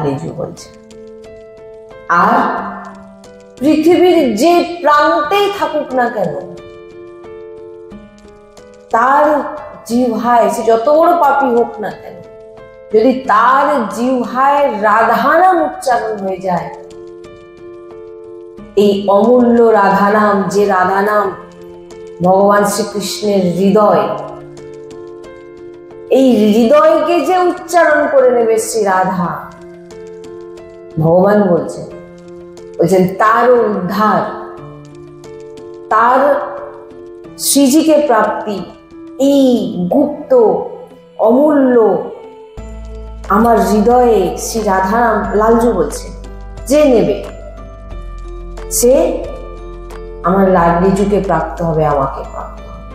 লাড্ডু বলছে। আর পৃথিবীর যে প্রান্তেই থাকুক না কেন, তার জিহ্বায়, সে যত বড় পাপী হোক না কেন, যদি তার জিহ্বায় রাধা নাম উচ্চারণ হয়ে যায়, এই অমূল্য রাধা নাম, যে রাধা নাম ভগবান শ্রীকৃষ্ণের হৃদয়, এই হৃদয়কে যে উচ্চারণ করে নেবে শ্রী রাধা, ভগবান বলছেন তারও উদ্ধার, তার শ্রীজিকে প্রাপ্তি, এই গুপ্ত অমূল্য আমার হৃদয়ে শ্রী রাধারাম লালজু বলছে যে নেবে, সে আমার লাড্ডুকে প্রাপ্ত হবে, আমাকে প্রাপ্ত হবে।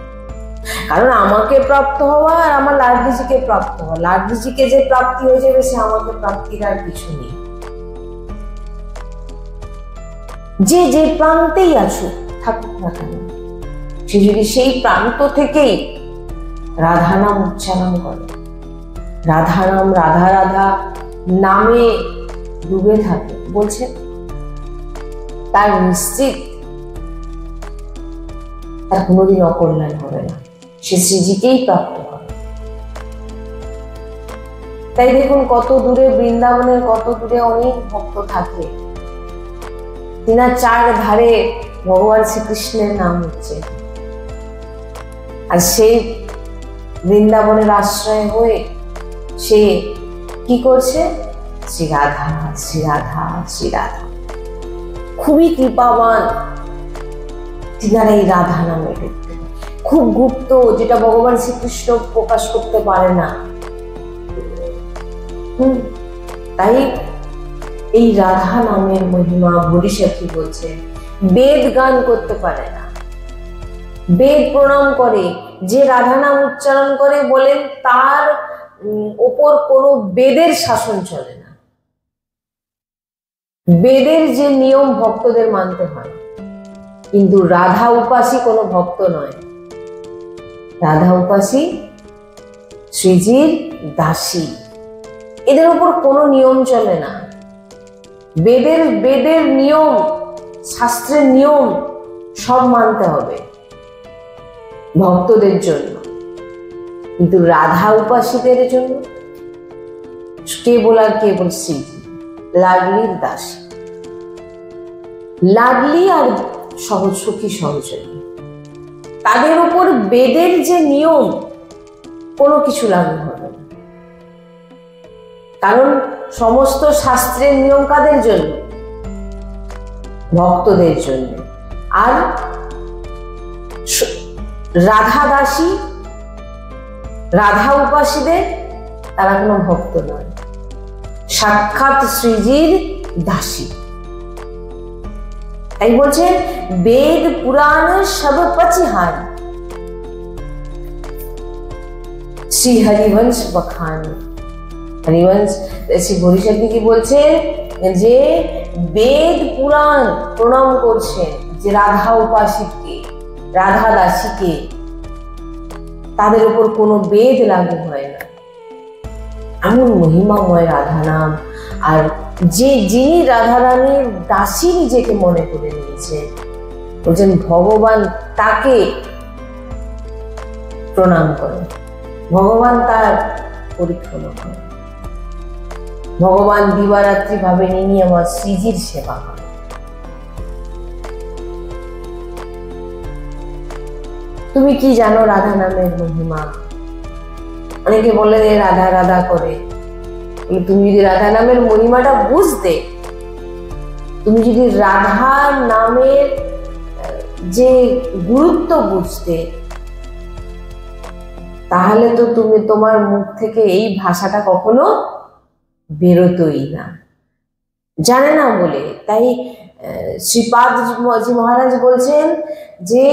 কারণ আমাকে প্রাপ্ত হওয়া আর আমার লাড্ডুজিকে প্রাপ্ত হওয়া, লাড্ডুজিকে যে প্রাপ্তি হয়ে যাবে, সে আমাকে প্রাপ্তির আর কিছু নেই। যে যে প্রান্তেই আসুক থাকুক না কেন, সে যদি সেই প্রান্ত থেকেই রাধা নাম উচ্চারণ করে, রাধা নাম, রাধা রাধা নামে ডুবে থাকে, বলছে তার নিশ্চিত তার কোনোদিন অকল্যাণ হবে না, সে শ্রীজিকেই প্রাপ্ত হবে। তাই দেখুন কত দূরে বৃন্দাবনের, কত দূরে অনেক ভক্ত থাকে, তিনার চার ধারে ভগবান শ্রীকৃষ্ণের নাম হচ্ছে, আর সেই বৃন্দাবনের আশ্রয় হয়ে সে কি করছে? শ্রী রাধা, শ্রী রাধা, শ্রী রাধা। খুবই কৃপাবান তিনারা এই রাধা নামে ডুবতে, খুব গুপ্ত, যেটা ভগবান শ্রীকৃষ্ণ প্রকাশ করতে পারে না। তাই এই রাধা নামের মহিমা হরিসখী বলছে, বেদ গান করতে পারে না, বেদ প্রণাম করে, যে রাধা নাম উচ্চারণ করে বলেন তার ওপর কোনো বেদের শাসন চলে না। বেদের যে নিয়ম ভক্তদের মানতে হয়, কিন্তু রাধা উপাসী কোনো ভক্ত নয়, রাধা উপাসী শ্রীজির দাসী, এদের উপর কোনো নিয়ম চলে না। বেদের নিয়ম, শাস্ত্রের নিয়ম সব মানতে হবে ভক্তদের জন্য, কিন্তু রাধা উপাসীদের জন্য কেবল আর কেবল শ্রীজি, লাডলির দাসী, লাডলি আর সহসখী সহযোগী, তাদের উপর বেদের যে নিয়ম কোনো কিছু লাগু হবে না। কারণ সমস্ত শাস্ত্রের নিয়ম কাদের জন্য? ভক্তদের জন্য। আর রাধা দাসী, রাধা উপাসীদের, তারা কোনো ভক্ত নয়, সাক্ষাৎ শ্রীজির দাসী। তাই বলছেন বেদ পুরাণ সব পচিহান, শ্রী হরিবংশ বখান। হরিবংশ শ্রী হরিসখী কি বলছেন যে বেদ পুরাণ প্রণাম করছেন যে রাধা উপাসীকে, রাধা দাসীকে, তাদের উপর কোনো বেদ লাগু হয় না। এমন মহিমাময় রাধা নাম। আর যিনি রাধা রানীর দাসী নিজেকে মনে করে নিয়েছে, বলছেন ভগবান তাকে প্রণাম করে, ভগবান তার পরিক্রমা করে, ভগবান দিবারাত্রি ভাবে নিয়ে আমার শ্রীজির সেবা করে। তুমি কি জানো রাধা নামের মহিমা? অনেকে বলে রাধা রাধা করে, তুমি যদি রাধা নামের মহিমাটা বুঝতে, তুমি যদি রাধা নামের যে গুরুত্ব বুঝতে, তাহলে তো তুমি, তোমার মুখ থেকে এই ভাষাটা কখনো বেরোতই না, জানে না বলে। তাই শ্রীপাদজি মহারাজ বলছেন যে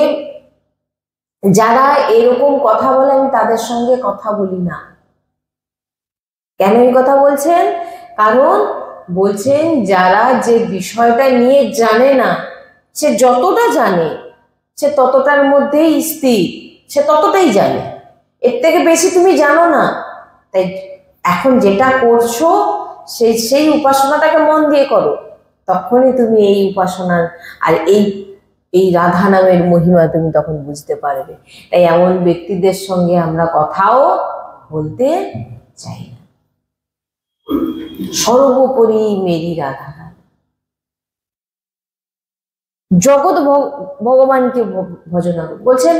যারা এরকম কথা বলে আমি তাদের সঙ্গে কথা বলি না। কেন এই কথা বলছেন? কারণ বলছেন যারা যে বিষয়টা নিয়ে জানে না, সে যতটা জানে সে ততটার মধ্যেই স্থির, সে ততটাই জানে, এর থেকে বেশি তুমি জানো না। তাই এখন যেটা করছো সেই সেই উপাসনাটাকে মন দিয়ে করো, তখনই তুমি এই উপাসনার আর এই এই রাধা নামের মহিমা তুমি তখন বুঝতে পারবে। তাই এমন ব্যক্তিদের সঙ্গে আমরা কথাও বলতে চাই না। সর্বোপরি মেরি রাধা, জগৎ ভগবানকে ভজনা বলছেন,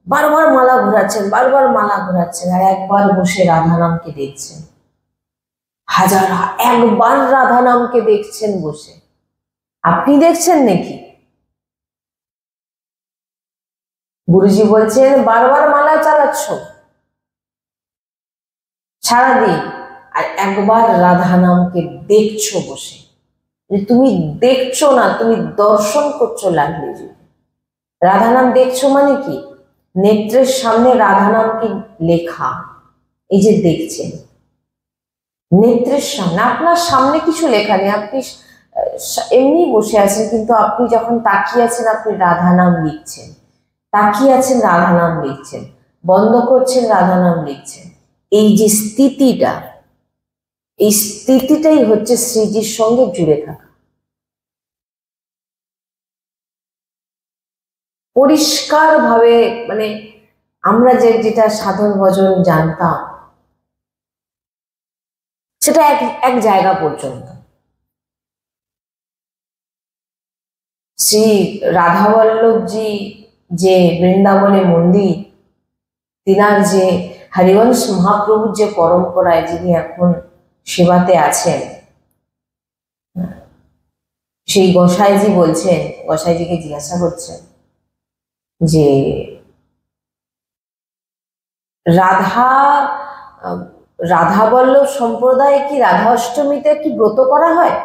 বারবার মালা ঘোরাচ্ছেন, বারবার মালা ঘোরাচ্ছেন, আর একবার বসে রাধা নামকে দেখছেন। হাজার একবার রাধা নামকে দেখছেন বসে, আপনি দেখছেন নাকি? গুরুজি বলছেন বারবার মালা চালাচ্ছ সারাদিন, আর একবার রাধা নামকে দেখছো বসে। তুমি দেখছো না, তুমি দর্শন করছো লাগলে। রাধা নাম দেখছো মানে কি? নেত্রের সামনে রাধা নামকে লেখা, এই যে দেখছেন নেত্রের সামনে, আপনার সামনে কিছু লেখা নেই, আপনি এমনি বসে আছেন, কিন্তু আপনি যখন তাকিয়ে আছেন আপনি রাধা নাম লিখছেন, তাকিয়ে আছেন রাধা নাম লিখছেন, বন্ধ করছেন রাধা নাম লিখছেন। এই যে স্থিতিটা, এই স্থিতিটাই হচ্ছে শ্রীজির সঙ্গে জুড়ে থাকা। পরিষ্কার ভাবে, মানে আমরা যেটা সাধন ভজন জানতাম সেটা এক জায়গা পর্যন্ত। শ্রী রাধাবল্লভজি যে বৃন্দাবনে মন্দির, তিনার যে হরিবংশ মহাপ্রভুর যে পরম্পরায় যিনি এখন সেবাতে আছেন, সেই গোসাইজি বলছেন, গোসাইজিকে জিজ্ঞাসা করছেন যে রাধাবল্লভ সম্প্রদায়ে কি রাধা অষ্টমীতে কি ব্রত করা হয়?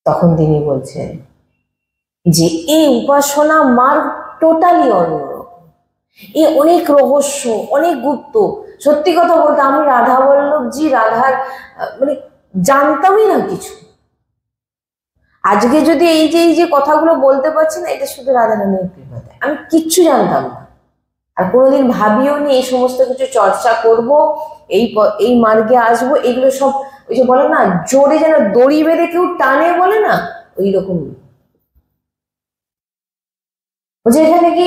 তখন তিনি বলছেন যে এই উপাসনা মার্গ টোটালি অন্যরকম, এ অনেক রহস্য, অনেক গুপ্ত। সত্যি কথা বলতে আমি রাধাবল্লভজি রাধার মানে জানতামই না কিছু। আজকে যদি এই যে কথাগুলো বলতে পারছি না, এটা শুধু রাধারানীর কৃপাতে, আমি কিচ্ছু জানতাম না, আর কোনোদিন ভাবিও নি এই সমস্ত কিছু চর্চা করব, এই মার্গে আসবো। এগুলো সব ওই যে বলে না, জোরে যেন দড়ি বেঁধে কেউ টানে বলে না, ওই রকম। যে এখানে কি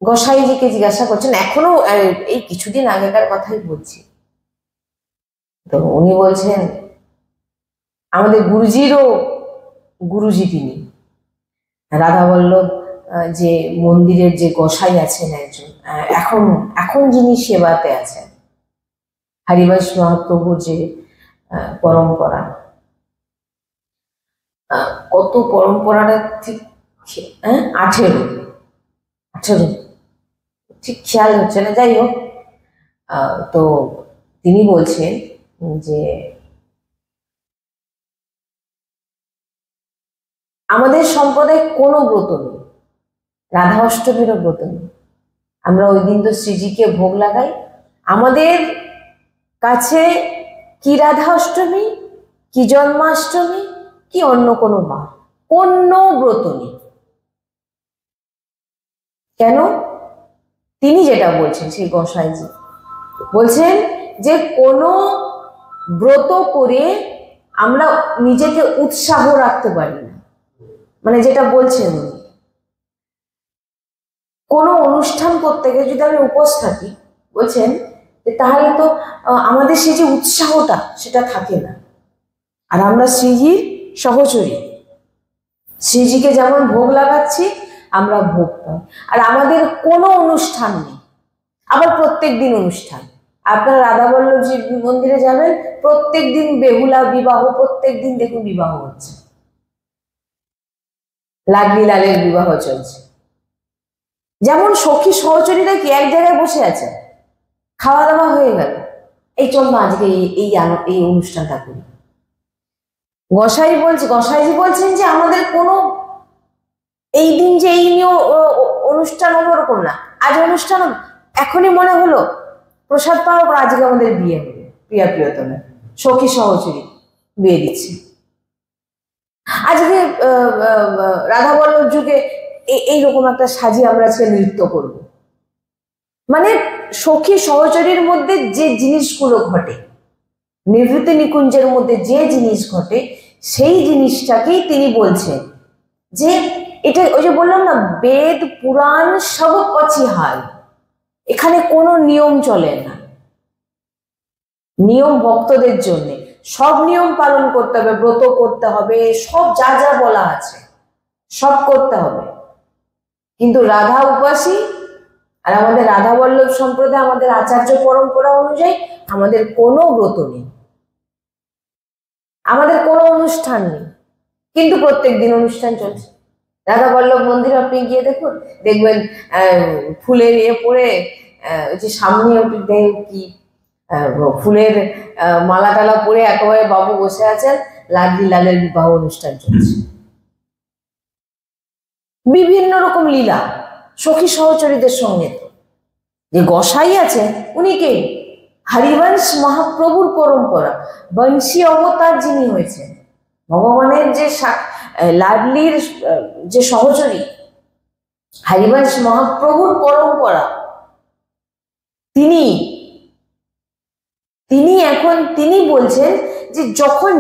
গোসাইজিকে জিজ্ঞাসা করছেন, এখনো এই কিছুদিন আগেকার কথাই বলছি, তো উনি বলছেন আমাদের গুরুজিরও গুরুজি তিনি রাধাবল্লভ যে মন্দিরের যে গোসাই আছেন একজন, এখন যিনি সেবাতে আছেন, হরিবংশ মহাপ্রভুর যে পরম্পরা, কত পরম্পরাটা ঠিক 18 ঠিক খেয়াল হচ্ছে না, যাই হোক। তো তিনি বলছেন যে আমাদের সম্প্রদায়ে কোনো ব্রত নেই, রাধা অষ্টমীরও ব্রত নেই। আমরা ওই দিন তো শ্রীজিকে ভোগ লাগাই। আমাদের কাছে কি রাধা অষ্টমী, কি জন্মাষ্টমী, কি অন্য কোনো বার, কোনো ব্রত নেই। কেন? তিনি যেটা বলছেন, সেই গোসাইজি বলছেন যে কোনো ব্রত করে আমরা নিজেকে উৎসাহ রাখতে পারি না। মানে যেটা বলছেন উনি, কোনো অনুষ্ঠান করতে গিয়ে যদি আমি উপোস থাকি, বলছেন তাহলে তো আমাদের সেই যে উৎসাহটা সেটা থাকে না। আর আমরা শ্রীজির সহচরী, শ্রীজিকে যেমন ভোগ লাগাচ্ছি আমরা ভোগ পাই, আর আমাদের কোনো অনুষ্ঠান নেই। আবার প্রত্যেক দিন অনুষ্ঠান, আপনারা রাধাবল্লভজি মন্দিরে যাবেন, প্রত্যেক দিন বেহুলা বিবাহ, প্রত্যেক দিন দেখুন বিবাহ হচ্ছে, লাডলি লালের বিবাহ চলছে। যেমন সখী সহচরীরা কি এক জায়গায় বসে আছে, খাওয়া দাওয়া হয়ে গেল, এই চল না আজকে এই অনুষ্ঠানটা করি। গোসাইজি বলছেন যে আমাদের কোনো এই দিন যে এই নিয়ে অনুষ্ঠান হলো ওরকম না। আজ অনুষ্ঠান এখনই মনে হলো প্রসাদ পাওয়ার পর আজকে আমাদের বিয়ে হবে, প্রিয়া প্রিয়তমে সখী সহচরী বিয়ে দিচ্ছে। আজকে রাধাবল্লভ যুগে এইরকম একটা সাজিয়ে আমরা আজকে নৃত্য করব। মানে সখী সহচরীর মধ্যে যে জিনিসগুলো ঘটে, নিভৃতি নিকুঞ্জের মধ্যে যে জিনিস ঘটে, সেই জিনিসটাকেই তিনি বলছেন যে এটা ওই যে বললাম না, বেদ পুরাণ সব পছিহাল, এখানে কোনো নিয়ম চলে না। নিয়ম ভক্তদের জন্য, সব নিয়ম পালন করতে হবে, ব্রত করতে হবে, সব যা যা বলা আছে সব করতে হবে। কিন্তু রাধা উপাসী আর আমাদের রাধা বল্লভ সম্প্রদায়, আমাদের আচার্য পরম্পরা অনুযায়ী আমাদের কোনো ব্রত নেই, আমাদের কোনো অনুষ্ঠান নেই, কিন্তু প্রত্যেক দিন অনুষ্ঠান চলছে। রাধা বল্লভ মন্দির আপনি গিয়ে দেখুন, দেখবেন ফুলের পরে যে সামনে কি ফুলের মালা টালা পরে একেবারে বাবু বসে আছেন, লাডলি লালের বিবাহ অনুষ্ঠান চলছে। বিভিন্ন রকম লীলা সখী সহচরীদের সঙ্গে। যে গোসাই আছে উনি কে? হরিবংশ মহাপ্রভুর পরম্পরা, বংশী অবতার যিনি হয়েছেন, ভগবানের যে লাডলির যে সহচরী, হরিবংশ মহাপ্রভুর পরম্পরা, তিনি এখন তিনি বলছেন যে যখন